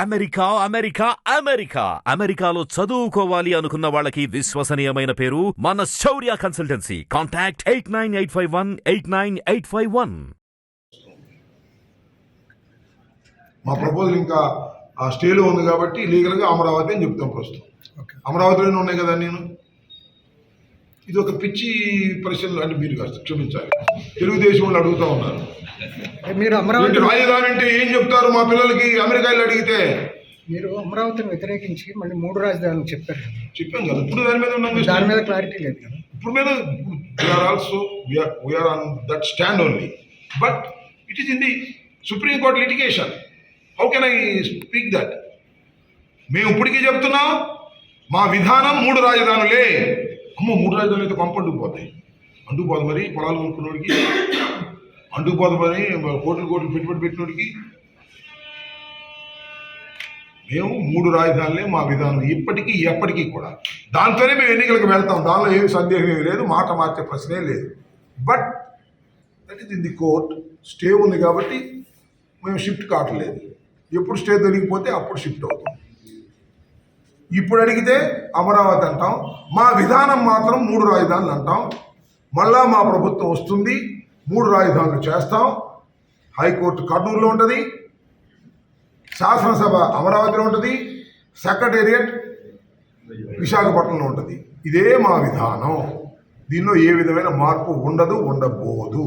America America America అమెరికాలో చదువుకోవాలి అనుకున్న వాళ్ళకి విశ్వసనీయమైన పేరు మన శౌర్య కన్సల్టెన్సీ. కాంటాక్ట్ 8985189851. మా ప్రపోజల్ ఇంకా ఆ స్టేలో ఉంది కాబట్టి లీగల్గా అమరావతి అని చెప్తాం ప్రస్తుతం. అమరావతిలోనే ఉన్నాయి కదా. నేను ఇది ఒక పిచ్చి పరిశీలన అంటే మీరు కాస్త క్షమించాలి. తెలుగుదేశం వాళ్ళు అడుగుతూ ఉన్నారు, మీరు అమరావతి రాజధాని అంటే ఏం చెప్తారు మా పిల్లలకి అమెరికాలో అడిగితే. మీరు అమరావతిని వ్యతిరేకించి మళ్ళీ 3 రాజధానులు చెప్పారు. చెప్పాం కదా, ఇప్పుడు దాని మీద ఉన్నాం. దాని మీద క్లారిటీ లేదు కదా. ఇప్పుడు మీద we are also we are on that stand only, but it is in the supreme court litigation. How can I speak that? మేము ఇప్పటికీ చెప్తున్నాం మా విధానం 3 రాజధానులే. అమ్మో 3 రాజధానులు అయితే పంప అంటుకుపోతాయి. అంటుకుపోదు మరి పొలాలు కొనుక్కున్నోడికి, అంటుకుపోదు మరి కోట్లు పెట్టుబడి పెట్టినోడికి. మేము 3 రాజధానులే మా విధానం ఇప్పటికీ ఎప్పటికీ కూడా. దాంతోనే మేము ఎన్నికలకు వెళ్తాం, దానిలో ఏమి సందేహం ఏమి లేదు, మాట మార్చే ప్రశ్నే లేదు. But that is in the court. Stay ఉంది కాబట్టి మేము షిఫ్ట్ కావట్లేదు. ఎప్పుడు స్టే దొరికిపోతే అప్పుడు షిఫ్ట్ అవుతాం. ఇప్పుడు అడిగితే అమరావతి అంటాం, మా విధానం మాత్రం 3 రాజధానులు అంటాం. మళ్ళా మా ప్రభుత్వం వస్తుంది, 3 రాజధానులు చేస్తాం. హైకోర్టు కర్నూలులో ఉంటుంది, శాసనసభ అమరావతిలో ఉంటుంది, సెక్రటేరియట్ విశాఖపట్నంలో ఉంటుంది. ఇదే మా విధానం. దీనిలో ఏ విధమైన మార్పు ఉండదు, ఉండబోదు.